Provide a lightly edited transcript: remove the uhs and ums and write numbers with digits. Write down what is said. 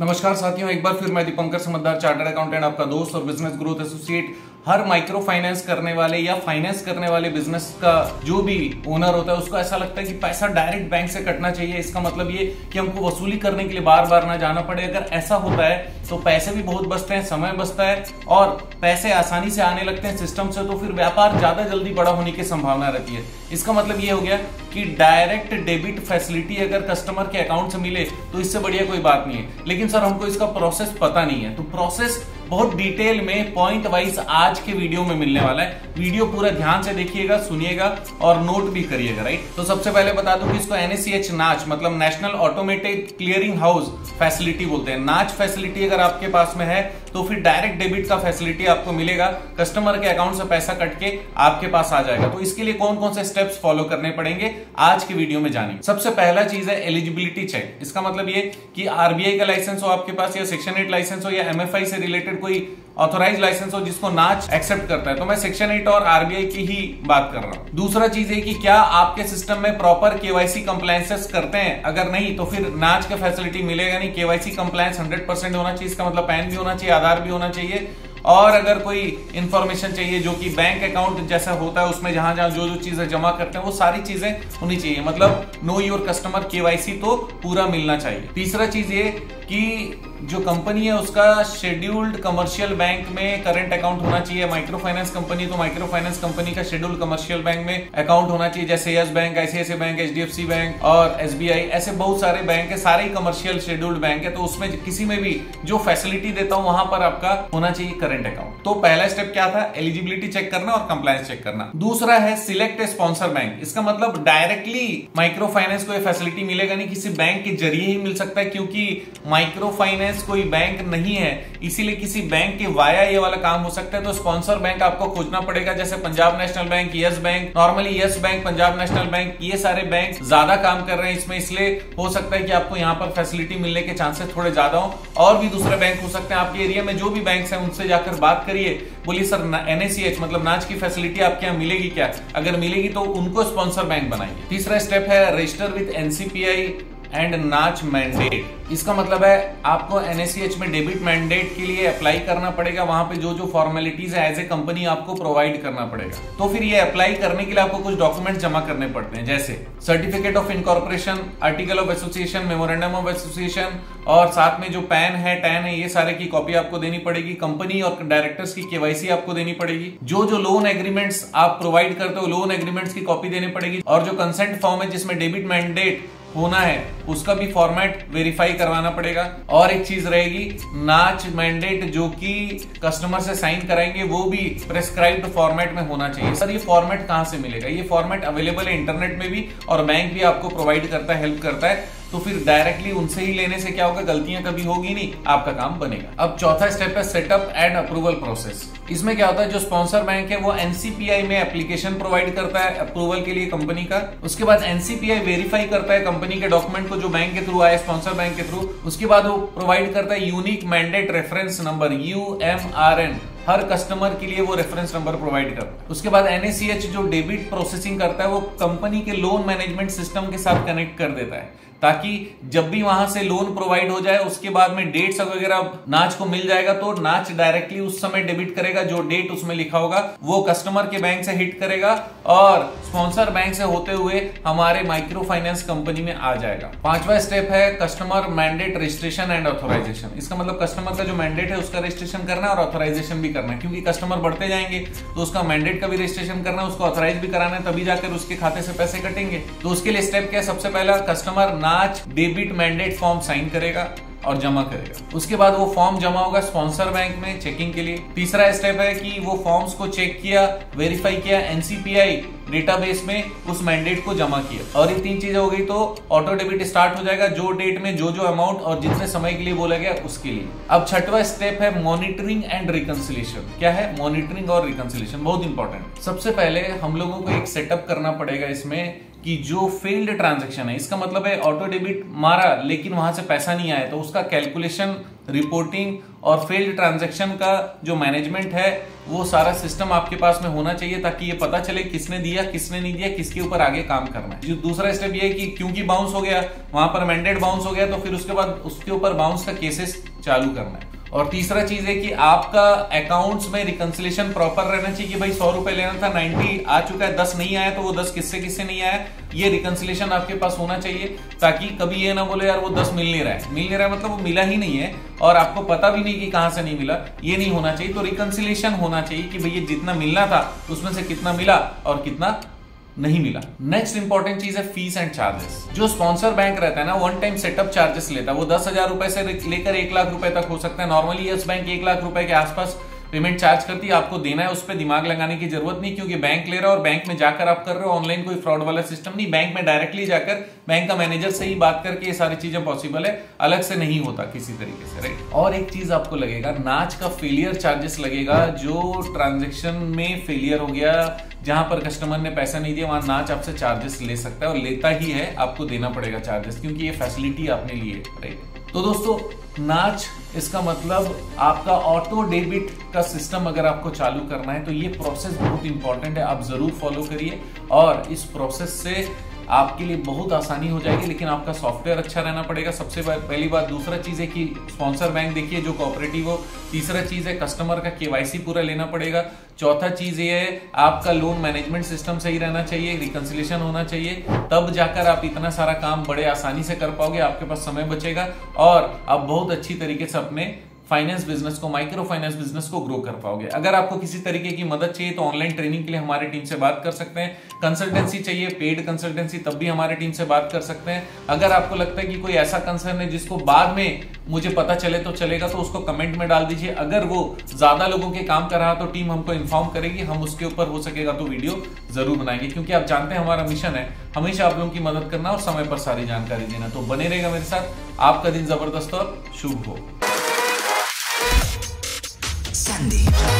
नमस्कार साथियों, एक बार फिर मैं दीपंकर समझदार चार्टर्ड अकाउंटेंट, आपका दोस्त और बिजनेस ग्रोथ एसोसिएट। हर माइक्रो फाइनेंस करने वाले या फाइनेंस करने वाले बिजनेस का जो भी ओनर होता है उसको ऐसा लगता है कि पैसा डायरेक्ट बैंक से कटना चाहिए। इसका मतलब ये कि हमको वसूली करने के लिए बार बार ना जाना पड़े। अगर ऐसा होता है तो पैसे भी बहुत बचते हैं, समय बचता है और पैसे आसानी से आने लगते हैं सिस्टम से, तो फिर व्यापार ज्यादा जल्दी बड़ा होने की संभावना रहती है। इसका मतलब ये हो गया कि डायरेक्ट डेबिट फैसिलिटी अगर कस्टमर के अकाउंट से मिले तो इससे बढ़िया कोई बात नहीं है। लेकिन सर हमको इसका प्रोसेस पता नहीं है, तो प्रोसेस बहुत डिटेल में पॉइंट वाइज आज के वीडियो में मिलने वाला है। वीडियो पूरा ध्यान से देखिएगा, सुनिएगा और नोट भी करिएगा, राइट। तो सबसे पहले बता दूं कि इसको NACH नाच मतलब national automated clearing house facility बोलते हैं। नाच फैसिलिटी अगर आपके पास में है तो फिर डायरेक्ट डेबिट का फैसिलिटी आपको मिलेगा, कस्टमर के अकाउंट से पैसा कट के आपके पास आ जाएगा। तो इसके लिए कौन कौन से स्टेप्स फॉलो करने पड़ेंगे आज के वीडियो में जानिए। सबसे पहला चीज है एलिजिबिलिटी चेक। इसका मतलब ये कि RBI का लाइसेंस हो आपके पास, या सेक्शन 8 लाइसेंस हो, या MFI से रिलेटेड कोई ऑथोराइज लाइसेंस हो जिसको नाच एक्सेप्ट करता है। तो मैं सेक्शन 8 और RBI की ही बात कर रहा हूं। दूसरा चीज है कि क्या आपके सिस्टम में प्रॉपर KYC कंप्लायंसेस करते हैं। अगर नहीं तो फिर नाच का फैसिलिटी मिलेगा नहीं। KYC कंप्लायंस 100% होना चाहिए। इसका मतलब पैन भी होना चाहिए, आधार भी होना चाहिए, और अगर कोई इंफॉर्मेशन चाहिए जो कि बैंक अकाउंट जैसा होता है उसमें जहां जहां जो चीजें जमा करते हैं वो सारी चीजें होनी चाहिए। मतलब नो योर कस्टमर KYC तो पूरा मिलना चाहिए। तीसरा चीज ये कि जो कंपनी है उसका शेड्यूल्ड कमर्शियल बैंक में करंट अकाउंट होना चाहिए। माइक्रो फाइनेंस कंपनी तो माइक्रो फाइनेंस कंपनी का शेड्यूल्ड कमर्शियल बैंक में अकाउंट होना चाहिए, जैसे yes bank, ICICI bank, HDFC bank और SBI। ऐसे बहुत सारे बैंक है, सारे ही कमर्शियल शेड्यूल्ड बैंक है। तो उसमें किसी में भी जो फैसिलिटी देता हूं वहां पर आपका होना चाहिए करंट अकाउंट। तो पहला स्टेप क्या था? एलिजिबिलिटी चेक करना और कंप्लायंस चेक करना। दूसरा है सिलेक्ट ए स्पॉन्सर बैंक। इसका मतलब डायरेक्टली माइक्रो फाइनेंस को ये फैसिलिटी मिलेगा नहीं, किसी बैंक के जरिए ही मिल सकता है, क्योंकि माइक्रो फाइनेंस कोई बैंक नहीं है, इसीलिए किसी बैंक के वाया ये वाला काम हो सकता है। तो स्पॉन्सर बैंक आपको खोजना पड़ेगा, जैसे Punjab national bank, yes bank. Normally yes bank, Punjab national bank, ये सारे बैंक ज्यादा काम कर रहे हैं इसमें, इसलिए हो सकता है कि आपको यहाँ पर फैसिलिटी मिलने के चांसेस थोड़े ज्यादा हो। और भी दूसरे बैंक हो सकते हैं आपके एरिया में, जो भी बैंक है उनसे जाकर बात करिए, बोलिए सर NACH मतलब नाच की फैसिलिटी आपके यहाँ मिलेगी क्या? अगर मिलेगी तो उनको स्पॉन्सर बैंक बनाइए। तीसरा स्टेप है रजिस्टर विद NCPI एंड नाच मैंडेट। इसका मतलब है आपको NACH में डेबिट मैंडेट के लिए अप्लाई करना पड़ेगा। वहां पे जो जो फॉर्मेलिटीज है एज ए कंपनी आपको प्रोवाइड करना पड़ेगा। तो फिर ये अप्लाई करने के लिए आपको कुछ डॉक्यूमेंट जमा करने पड़ते हैं, जैसे certificate of incorporation, article of association, memorandum of association, और साथ में जो पैन है, टैन है, ये सारे की कॉपी आपको देनी पड़ेगी। कंपनी और डायरेक्टर्स की KYC आपको देनी पड़ेगी। जो जो लोन एग्रीमेंट्स आप प्रोवाइड करते हो लोन एग्रीमेंट्स की कॉपी देनी पड़ेगी। और जो कंसेंट फॉर्म है जिसमें डेबिट मैंडेट होना है उसका भी फॉर्मेट वेरीफाई करवाना पड़ेगा। और एक चीज रहेगी, नाच मैंडेट जो कि कस्टमर से साइन कराएंगे वो भी प्रेस्क्राइब्ड फॉर्मेट में होना चाहिए। सर ये फॉर्मेट कहां से मिलेगा? ये फॉर्मेट अवेलेबल है इंटरनेट में भी, और बैंक भी आपको प्रोवाइड करता है, हेल्प करता है। तो फिर डायरेक्टली उनसे ही लेने से क्या होगा, गलतियां कभी होगी नहीं, आपका काम बनेगा। अब चौथा स्टेप है सेटअप एंड अप्रूवल प्रोसेस। इसमें क्या होता है, जो स्पॉन्सर बैंक है वो NCPI में एप्लीकेशन प्रोवाइड करता है अप्रूवल के लिए कंपनी का। उसके बाद NCPI वेरीफाई करता है कंपनी के डॉक्यूमेंट को जो बैंक के थ्रू आए, स्पॉन्सर बैंक के थ्रू। उसके बाद वो प्रोवाइड करता है unique mandate reference number UMRN। हर कस्टमर के लिए वो रेफरेंस नंबर प्रोवाइड करता है। उसके बाद NACH जो डेबिट प्रोसेसिंग करता है वो कंपनी के लोन मैनेजमेंट सिस्टम के साथ कनेक्ट कर देता है, ताकि जब भी वहां से लोन प्रोवाइड हो जाए उसके बाद में डेट्स वगैरह नाच को मिल जाएगा, तो नाच डायरेक्टली उस समय डेबिट करेगा। जो डेट उसमें लिखा होगा वो कस्टमर के बैंक से हिट करेगा और स्पॉन्सर बैंक से होते हुए हमारे माइक्रो फाइनेंस कंपनी में आ जाएगा। पांचवा स्टेप है customer mandate registration and authorisation. इसका मतलब कस्टमर का जो मैंडेट है उसका रजिस्ट्रेशन करना है और ऑथोराइजेशन भी करना है, क्योंकि कस्टमर बढ़ते जाएंगे तो उसका मैंडेट का भी रजिस्ट्रेशन करना है, उसको ऑथोराइज भी कराना है, तभी जाकर उसके खाते से पैसे कटेंगे। तो उसके लिए स्टेप क्या है? सबसे पहला कस्टमर नाच डेबिट मैंडेट फॉर्म साइन करेगा और जमा करेगा। उसके बाद वो फॉर्म जमा होगा स्पॉन्सर बैंक में चेकिंग के लिए। तीसरा स्टेप है कि वो फॉर्म्स को चेक किया, वेरीफाई किया, NCPI डेटाबेस में उस मैंडेट को जमा किया। और ये तीन चीजें हो गई तो ऑटो डेबिट स्टार्ट हो जाएगा, जो डेट में जो जो अमाउंट और जितने समय के लिए बोला गया उसके लिए। अब छठवां स्टेप है मॉनिटरिंग एंड रिकंसिलिएशन। क्या है मॉनिटरिंग और रिकंसिलिएशन? बहुत इंपॉर्टेंट। सबसे पहले हम लोगों को एक सेटअप करना पड़ेगा इसमें कि जो फेल्ड ट्रांजैक्शन है, इसका मतलब है ऑटो डेबिट मारा लेकिन वहां से पैसा नहीं आया, तो उसका कैलकुलेशन, रिपोर्टिंग और फेल्ड ट्रांजैक्शन का जो मैनेजमेंट है वो सारा सिस्टम आपके पास में होना चाहिए, ताकि ये पता चले किसने दिया, किसने नहीं दिया, किसके ऊपर आगे काम करना है। जो दूसरा स्टेप ये है कि क्योंकि बाउंस हो गया, वहां पर मैंडेट बाउंस हो गया, तो फिर उसके बाद उसके ऊपर बाउंस का केसेस चालू करना है। और तीसरा चीज है कि आपका अकाउंट्स में रिकंसिलेशन प्रॉपर रहना चाहिए कि भाई 100 रुपए लेना था, 90 आ चुका है, 10 नहीं आया, तो वो 10 किससे किससे नहीं आया, ये रिकंसिलेशन आपके पास होना चाहिए, ताकि कभी ये ना बोले यार वो 10 मिल नहीं रहा है, मतलब वो मिला ही नहीं है और आपको पता भी नहीं कि कहां से नहीं मिला, ये नहीं होना चाहिए। तो रिकंसिलेशन होना चाहिए कि भैया जितना मिलना था उसमें से कितना मिला और कितना नहीं मिला। नेक्स्ट इंपॉर्टेंट चीज है फीस एंड चार्जेस। जो स्पॉन्सर बैंक रहता है ना, वन टाइम सेटअप चार्जेस लेता है, वो 10,000 रुपए से लेकर 1 लाख रुपए तक हो सकता है। नॉर्मली यस बैंक 1 लाख रुपए के आसपास पेमेंट चार्ज करती है, आपको देना है, उस पर दिमाग लगाने की जरूरत नहीं, क्योंकि बैंक ले रहा है और बैंक में जाकर आप कर रहे हो, ऑनलाइन कोई फ्रॉड वाला सिस्टम नहीं, बैंक में डायरेक्टली जाकर बैंक का मैनेजर से ही बात करके ये सारी चीजें पॉसिबल है, अलग से नहीं होता किसी तरीके से, राइट। और एक चीज आपको लगेगा, नाच का फेलियर चार्जेस लगेगा। जो ट्रांजेक्शन में फेलियर हो गया, जहां पर कस्टमर ने पैसा नहीं दिया, वहां नाच आपसे चार्जेस ले सकता है और लेता ही है, आपको देना पड़ेगा चार्जेस, क्योंकि ये फैसिलिटी आपने ली है, राइट। तो दोस्तों नाच, इसका मतलब आपका ऑटो डेबिट का सिस्टम अगर आपको चालू करना है तो ये प्रोसेस बहुत इंपॉर्टेंट है, आप जरूर फॉलो करिए और इस प्रोसेस से आपके लिए बहुत आसानी हो जाएगी, लेकिन आपका सॉफ्टवेयर अच्छा रहना पड़ेगा, सबसे पहली बात। दूसरा चीज है कि स्पॉन्सर बैंक देखिए जो कोऑपरेटिव हो। तीसरा चीज है कस्टमर का केवाईसी पूरा लेना पड़ेगा। चौथा चीज ये है आपका लोन मैनेजमेंट सिस्टम सही रहना चाहिए, रिकंसिलेशन होना चाहिए, तब जाकर आप इतना सारा काम बड़े आसानी से कर पाओगे, आपके पास समय बचेगा और आप बहुत अच्छी तरीके से अपने फाइनेंस बिजनेस को, माइक्रो फाइनेंस बिजनेस को ग्रो कर पाओगे। अगर आपको किसी तरीके की मदद चाहिए तो ऑनलाइन ट्रेनिंग के लिए हमारी टीम से बात कर सकते हैं। कंसल्टेंसी चाहिए, पेड कंसल्टेंसी, तब भी हमारी टीम से बात कर सकते हैं। अगर आपको लगता है कि कोई ऐसा कंसर्न है जिसको बाद में मुझे पता चले तो चलेगा, तो उसको कमेंट में डाल दीजिए। अगर वो ज्यादा लोगों के काम कर रहा तो टीम हमको इन्फॉर्म करेगी, हम उसके ऊपर हो सकेगा तो वीडियो जरूर बनाएंगे, क्योंकि आप जानते हैं हमारा मिशन है हमेशा आप लोगों की मदद करना और समय पर सारी जानकारी देना। तो बने रहेगा मेरे साथ, आपका दिन जबरदस्त और शुभ हो। Sandy.